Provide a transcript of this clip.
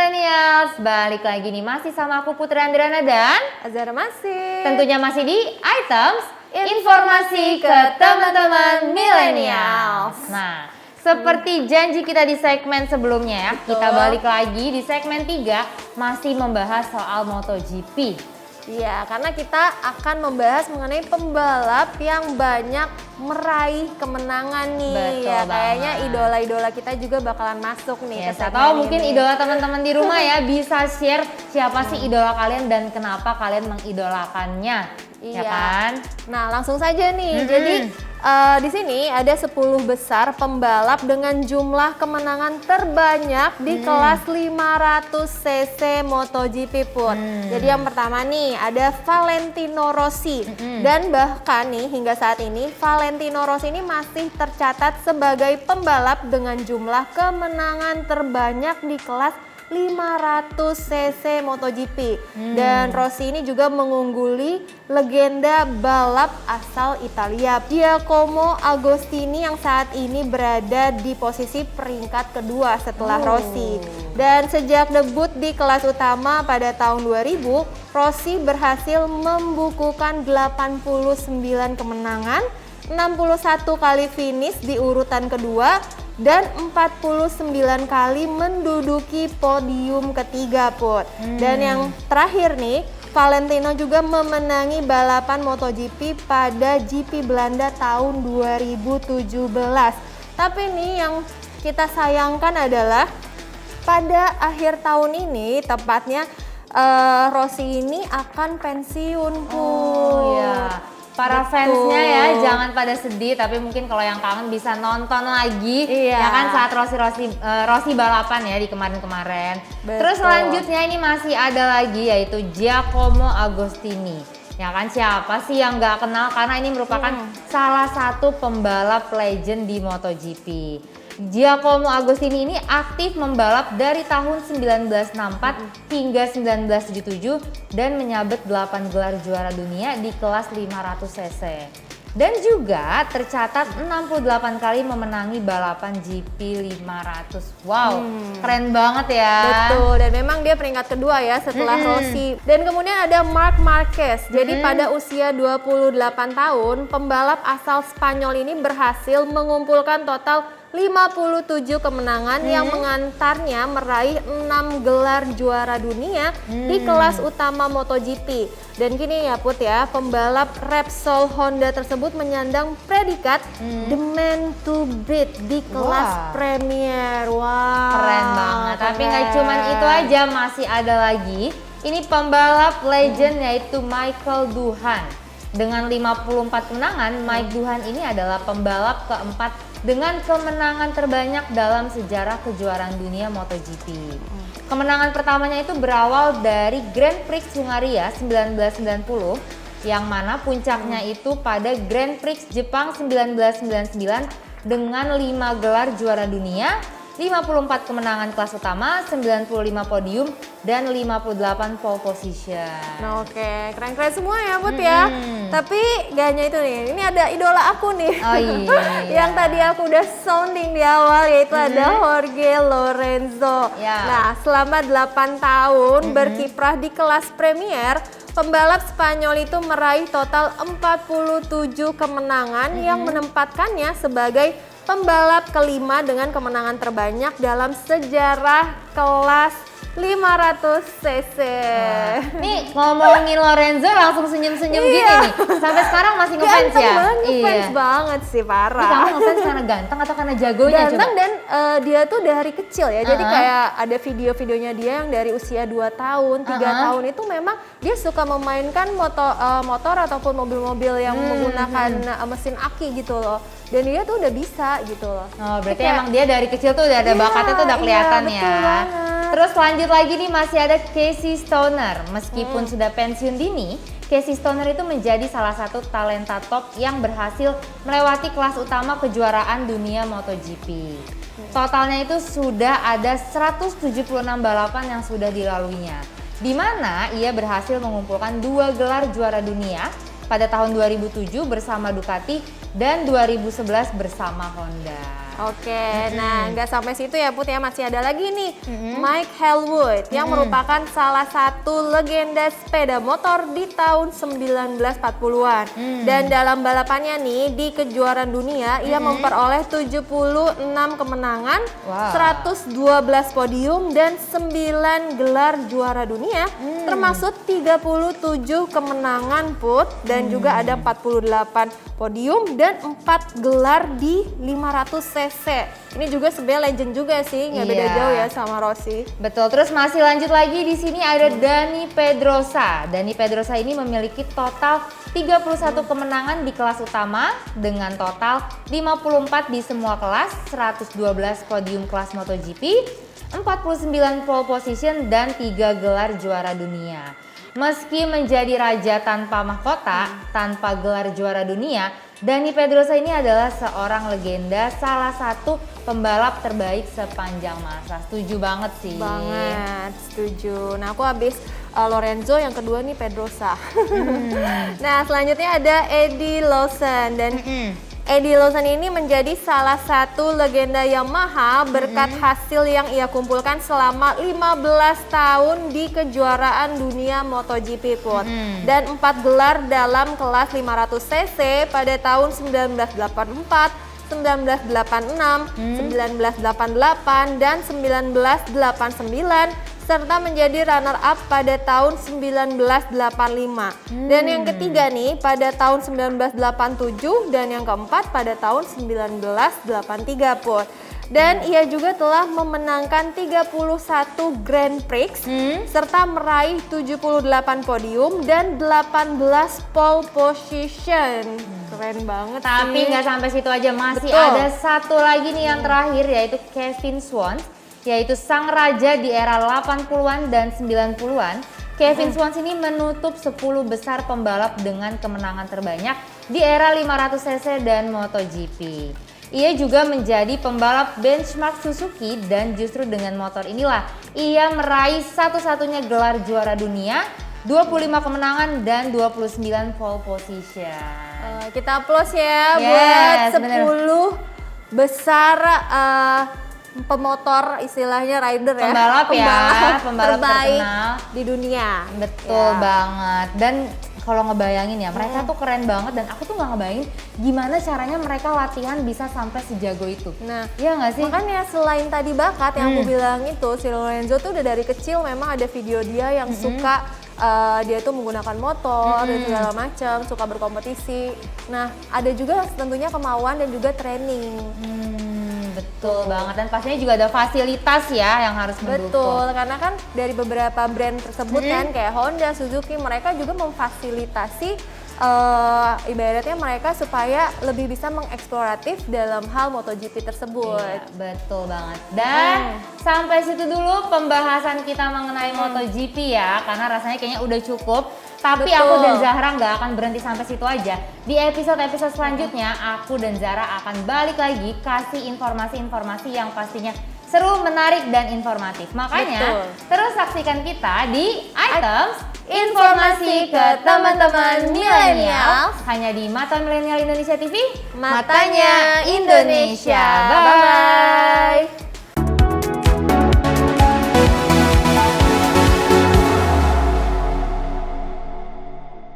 Millennials, balik lagi nih masih sama aku Putri Andrana dan Azhara masih. tentunya masih di Items Informasi ke teman-teman Millennials. Nah, seperti janji kita di segmen sebelumnya ya, kita balik lagi di segmen 3 masih membahas soal MotoGP. Iya, karena kita akan membahas mengenai pembalap yang banyak meraih kemenangan nih. Betul ya, banget. kayaknya idola-idola kita juga bakalan masuk nih ke segmen Atau mungkin ini. idola teman-teman di rumah ya bisa share siapa sih idola kalian dan kenapa kalian mengidolakannya. Iya. Ya kan? Nah, langsung saja nih. Jadi di sini ada 10 besar pembalap dengan jumlah kemenangan terbanyak di kelas 500 cc MotoGP pun. Jadi yang pertama nih ada Valentino Rossi. Dan bahkan nih hingga saat ini Valentino Rossi ini masih tercatat sebagai pembalap dengan jumlah kemenangan terbanyak di kelas 500 cc MotoGP. Dan Rossi ini juga mengungguli legenda balap asal Italia Giacomo Agostini yang saat ini berada di posisi peringkat kedua setelah Rossi. Dan sejak debut di kelas utama pada tahun 2000, Rossi berhasil membukukan 89 kemenangan, 61 kali finish di urutan kedua, dan 49 kali menduduki podium ketiga, Put. Dan yang terakhir nih, Valentino juga memenangi balapan MotoGP pada GP Belanda tahun 2017. Tapi nih yang kita sayangkan adalah pada akhir tahun ini, tepatnya Rossi ini akan pensiun, Put. Iya. Para Betul. fansnya ya jangan pada sedih, tapi mungkin kalau yang kangen bisa nonton lagi. Iya. Ya kan saat Rossi balapan ya di kemarin-kemarin. Betul. Terus selanjutnya ini masih ada lagi yaitu Giacomo Agostini. Ya kan, siapa sih yang nggak kenal, karena ini merupakan salah satu pembalap legend di MotoGP. Giacomo Agostini ini aktif membalap dari tahun 1964 hingga 1977 dan menyabet 8 gelar juara dunia di kelas 500 cc. Dan juga tercatat 68 kali memenangi balapan GP 500. Wow, keren banget ya. Betul, dan memang dia peringkat kedua ya setelah Rossi. Dan kemudian ada Marc Marquez. Jadi pada usia 28 tahun, pembalap asal Spanyol ini berhasil mengumpulkan total 57 kemenangan yang mengantarnya meraih 6 gelar juara dunia di kelas utama MotoGP. Dan gini ya Put ya, pembalap Repsol Honda tersebut menyandang predikat The Man to Beat di kelas Premier. Wah, Keren banget. Tapi nggak cuman itu aja, masih ada lagi. Ini pembalap legend yaitu Michael Doohan. Dengan 54 kemenangan, Mike Doohan ini adalah pembalap keempat dengan kemenangan terbanyak dalam sejarah kejuaraan dunia MotoGP. Kemenangan pertamanya itu berawal dari Grand Prix Hungaria 1990, yang mana puncaknya itu pada Grand Prix Jepang 1999 dengan 5 gelar juara dunia, 54 kemenangan kelas utama, 95 podium, dan 58 pole position. Nah, oke, keren-keren semua ya Put ya. Tapi gak hanya itu nih, ini ada idola aku nih. Oh iya. Yang tadi aku udah sounding di awal, yaitu ada Jorge Lorenzo. Ya. Nah, selama 8 tahun berkiprah di kelas Premier, pembalap Spanyol itu meraih total 47 kemenangan yang menempatkannya sebagai pembalap kelima dengan kemenangan terbanyak dalam sejarah kelas 500 cc. Nih ngomongin Lorenzo langsung senyum-senyum gini nih. Sampai sekarang masih ngefans Ganteng ya? banget, ngefans banget sih, Ini parah. kamu ngefans karena ganteng atau karena jagonya Ganteng coba? dan dia tuh dari kecil ya, jadi kayak ada video-videonya dia yang dari usia 2 tahun, 3 tahun itu memang dia suka memainkan motor ataupun mobil-mobil yang menggunakan mesin aki gitu loh. Dan dia tuh udah bisa gitu loh. Oh, berarti Kayak- emang dia dari kecil tuh udah ada bakatnya tuh udah kelihatan iya, ya. betul banget. Terus lanjut lagi nih masih ada Casey Stoner. Meskipun sudah pensiun dini, Casey Stoner itu menjadi salah satu talenta top yang berhasil melewati kelas utama kejuaraan dunia MotoGP. Totalnya itu sudah ada 176 balapan yang sudah dilaluinya. Di mana ia berhasil mengumpulkan 2 gelar juara dunia pada tahun 2007 bersama Ducati dan 2011 bersama Honda. Oke, nah nggak sampai situ ya Put ya, masih ada lagi nih Mike Hellwood yang merupakan salah satu legenda sepeda motor di tahun 1940-an. Dan dalam balapannya nih di kejuaraan dunia ia memperoleh 76 kemenangan, Wow. 112 podium dan 9 gelar juara dunia, termasuk 37 kemenangan Put, dan juga ada 48 podium dan 4 gelar di 500 cc. Ini juga sebenarnya legend juga sih, nggak beda Iya. jauh ya sama Rossi. Betul, terus masih lanjut lagi di sini ada Dani Pedrosa. Dani Pedrosa ini memiliki total 31 kemenangan di kelas utama dengan total 54 di semua kelas, 112 podium kelas MotoGP, 49 pole position dan 3 gelar juara dunia. Meski menjadi raja tanpa mahkota, tanpa gelar juara dunia, Dani Pedrosa ini adalah seorang legenda, salah satu pembalap terbaik sepanjang masa. Setuju banget sih. Banget, setuju. Nah aku habis Lorenzo, yang kedua nih Pedrosa. Nah selanjutnya ada Eddie Lawson, dan Eddie Lawson ini menjadi salah satu legenda Yamaha berkat hasil yang ia kumpulkan selama 15 tahun di kejuaraan dunia MotoGP Put. Dan 4 gelar dalam kelas 500 cc pada tahun 1984, 1986, 1988, dan 1989, serta menjadi runner up pada tahun 1985. Dan yang ketiga nih pada tahun 1987, dan yang keempat pada tahun 1983 Put. Dan ia juga telah memenangkan 31 Grand Prix serta meraih 78 podium dan 18 pole position. Keren banget sih. Tapi nggak sampai situ aja, masih Betul. ada satu lagi nih yang terakhir, yaitu Kevin Swans, yaitu sang raja di era 80-an dan 90-an. Kevin Swans ini menutup 10 besar pembalap dengan kemenangan terbanyak di era 500 cc dan MotoGP. Ia juga menjadi pembalap benchmark Suzuki, dan justru dengan motor inilah ia meraih satu-satunya gelar juara dunia, 25 kemenangan dan 29 pole position. Kita applause ya Yes, buat 10 besar pemotor, istilahnya rider ya. Pembalap ya, pembalap terbaik terkenal di dunia. Betul Ya. banget. Dan kalau ngebayangin ya, mereka tuh keren banget, dan aku tuh nggak ngebayangin gimana caranya mereka latihan bisa sampai sejago itu. Nah, Iya nggak sih? makanya selain tadi bakat yang aku bilang itu, si Lorenzo tuh udah dari kecil memang ada video dia yang suka dia tuh menggunakan motor dan segala macam, suka berkompetisi. Nah, ada juga tentunya kemauan dan juga training. Betul banget, dan pastinya juga ada fasilitas ya yang harus mendukung. Betul, karena kan dari beberapa brand tersebut kan kayak Honda, Suzuki, mereka juga memfasilitasi ibaratnya mereka supaya lebih bisa mengeksploratif dalam hal MotoGP tersebut. Iya, betul banget. Dan sampai situ dulu pembahasan kita mengenai MotoGP ya, karena rasanya kayaknya udah cukup. Tapi Betul. aku dan Zahra nggak akan berhenti sampai situ aja. Di episode-episode selanjutnya, aku dan Zahra akan balik lagi kasih informasi-informasi yang pastinya seru, menarik, dan informatif. Makanya Betul. terus saksikan kita di Items Informasi ke teman-teman milenial hanya di Mata Milenial Indonesia TV, Matanya Indonesia. Bye-bye.